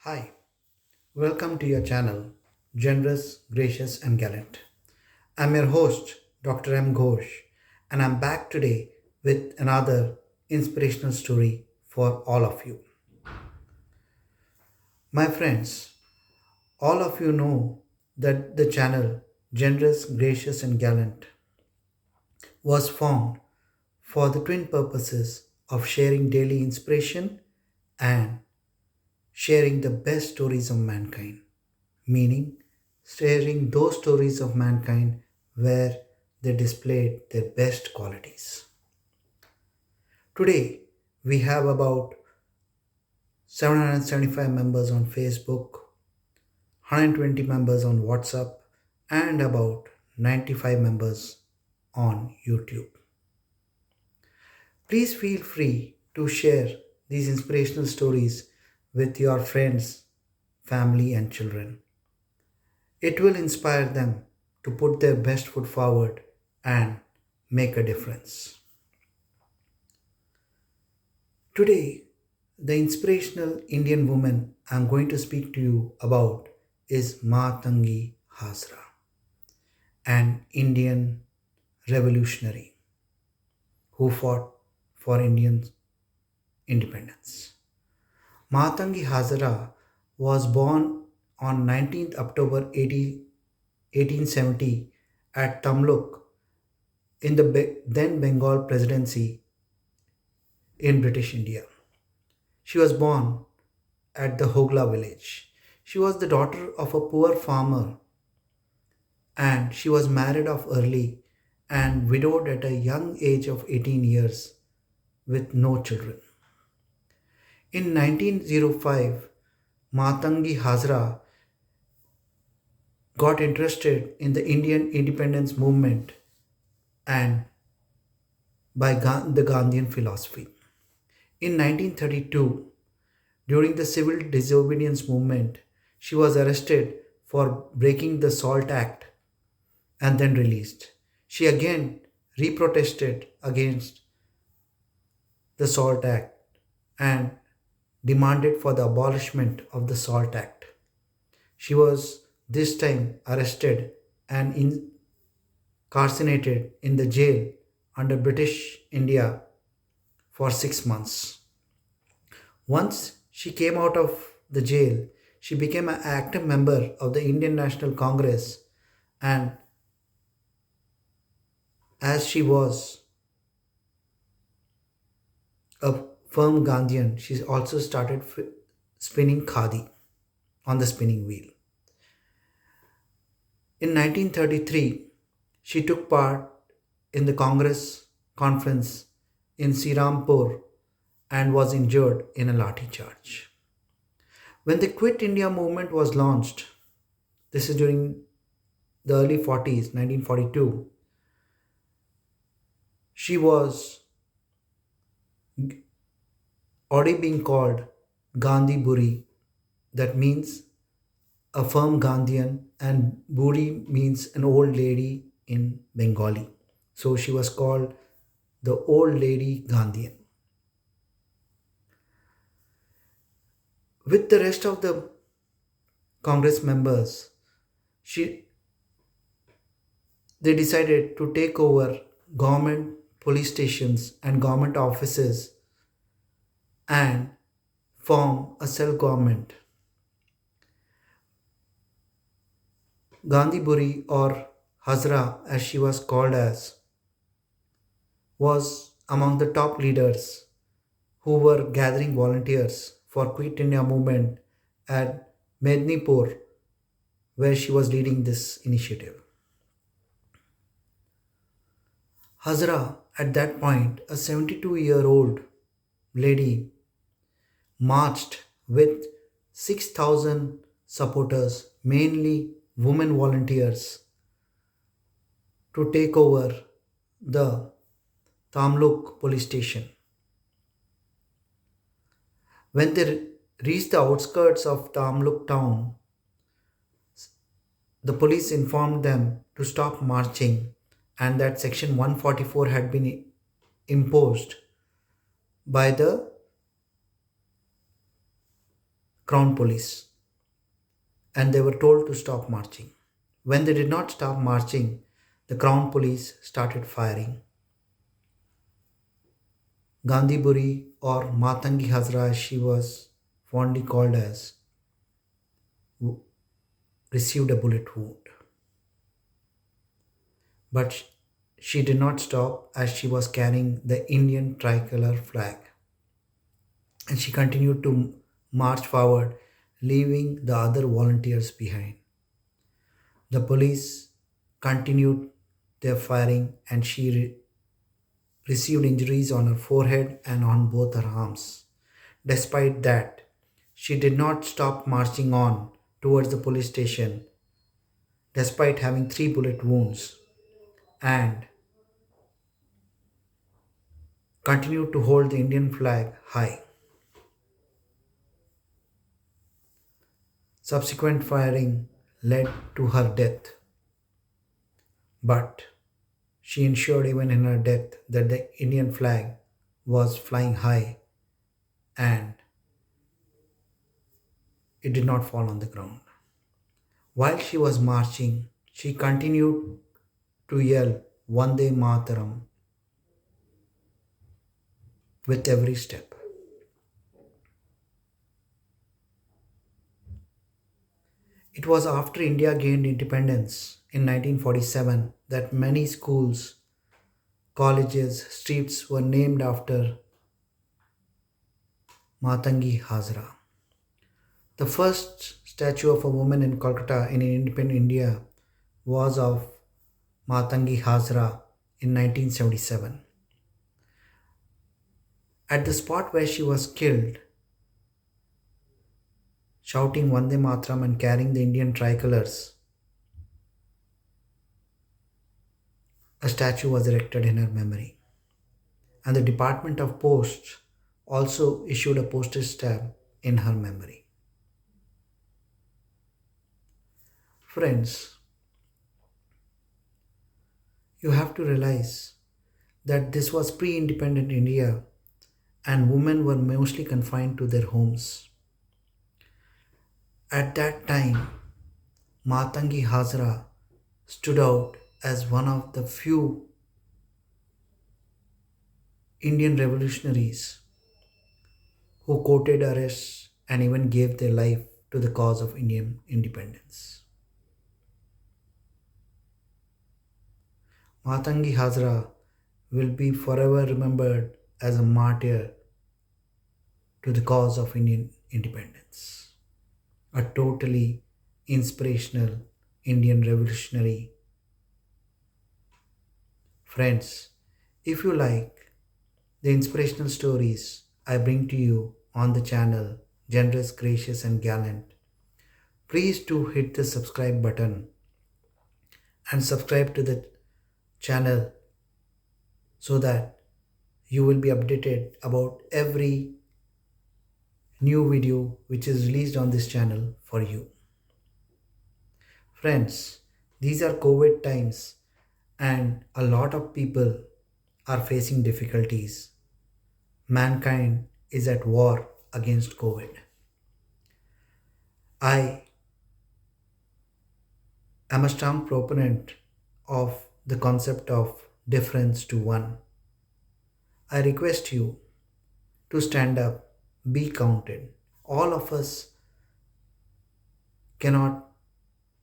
Hi, welcome to your channel, Generous, Gracious, and Gallant. I'm your host, Dr. M. Ghosh, and I'm back today with another inspirational story for all of you. My friends, all of you know that the channel, Generous, Gracious, and Gallant, was formed for the twin purposes of sharing daily inspiration and sharing the best stories of mankind, meaning sharing those stories of mankind where they displayed their best qualities. Today, we have about 775 members on Facebook, 120 members on WhatsApp, and about 95 members on YouTube. Please feel free to share these inspirational stories with your friends, family, and children. It will inspire them to put their best foot forward and make a difference. Today, the inspirational Indian woman I'm going to speak to you about is Matangini Hazra, an Indian revolutionary who fought for Indian independence. Matangini Hazra was born on 19th October 1870 at Tamluk in the then Bengal presidency in British India. She was born at the Hogla village. She was the daughter of a poor farmer and she was married off early and widowed at a young age of 18 years with no children. In 1905, Matangi Hazra got interested in the Indian independence movement and by the Gandhian philosophy. In 1932, during the civil disobedience movement, she was arrested for breaking the SALT Act and then released. She again reprotested against the SALT Act and demanded for the abolishment of the SALT Act. She was this time arrested and incarcerated in the jail under British India for 6 months. Once she came out of the jail, she became an active member of the Indian National Congress, and as she was a firm Gandhian, she also started spinning khadi on the spinning wheel. In 1933, she took part in the Congress conference in Srirampur and was injured in a lathi charge. When the Quit India movement was launched, this is during the early 40s, 1942, she was already being called Gandhi Buri, that means a firm Gandhian, and Buri means an old lady in Bengali. So she was called the old lady Gandhian. With the rest of the Congress members, she they decided to take over government police stations and government offices and form a self government. Gandhi Buri, or Hazra as she was called as, was among the top leaders who were gathering volunteers for Quit India movement at Midnapore, where she was leading this initiative. Hazra, at that point, a 72-year-old lady, marched with 6,000 supporters, mainly women volunteers, to take over the Tamluk Police Station. When they reached the outskirts of Tamluk town, the police informed them to stop marching and that Section 144 had been imposed by the Crown Police, and they were told to stop marching. When they did not stop marching, the Crown Police started firing. Gandhi Buri, or Matangi Hazra as she was fondly called as, w- received a bullet wound. But she did not stop as she was carrying the Indian Tricolor flag, and she continued to march forward, leaving the other volunteers behind. The police continued their firing, and she received injuries on her forehead and on both her arms. Despite that, she did not stop marching on towards the police station despite having three bullet wounds, and continued to hold the Indian flag high. Subsequent firing led to her death, but she ensured even in her death that the Indian flag was flying high and it did not fall on the ground. While she was marching, she continued to yell Vande Mataram with every step. It was after India gained independence in 1947 that many schools, colleges, streets were named after Matangi Hazra. The first statue of a woman in Kolkata in independent India was of Matangi Hazra in 1977. At the spot where she was killed, shouting Vande Mataram and carrying the Indian tricolors, a statue was erected in her memory. And the Department of Posts also issued a postage stamp in her memory. Friends, you have to realize that this was pre independent India and women were mostly confined to their homes. At that time, Matangi Hazra stood out as one of the few Indian revolutionaries who courted arrests and even gave their life to the cause of Indian independence. Matangi Hazra will be forever remembered as a martyr to the cause of Indian independence. A totally inspirational Indian revolutionary. Friends, if you like the inspirational stories I bring to you on the channel Generous, Gracious, and Gallant, please do hit the subscribe button and subscribe to the channel so that you will be updated about every new video which is released on this channel for you. Friends, these are COVID times and a lot of people are facing difficulties. Mankind is at war against COVID. I am a strong proponent of the concept of difference to one. I request you to stand up, be counted. All of us cannot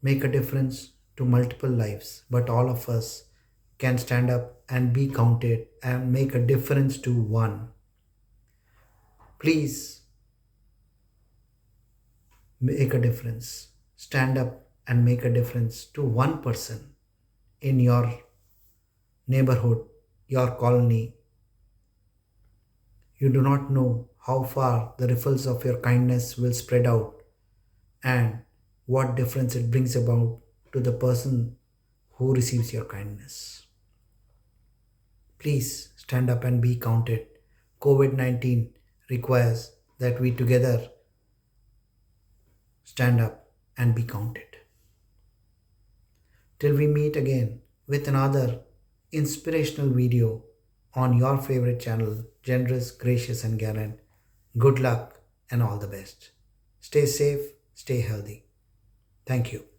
make a difference to multiple lives, but all of us can stand up and be counted and make a difference to one. Please make a difference. Stand up and make a difference to one person in your neighborhood, your colony. You do not know how far the ripples of your kindness will spread out and what difference it brings about to the person who receives your kindness. Please stand up and be counted. COVID 19 requires that we together stand up and be counted. Till we meet again with another inspirational video on your favorite channel, Generous, Gracious, and Gallant. Good luck and all the best. Stay safe, stay healthy. Thank you.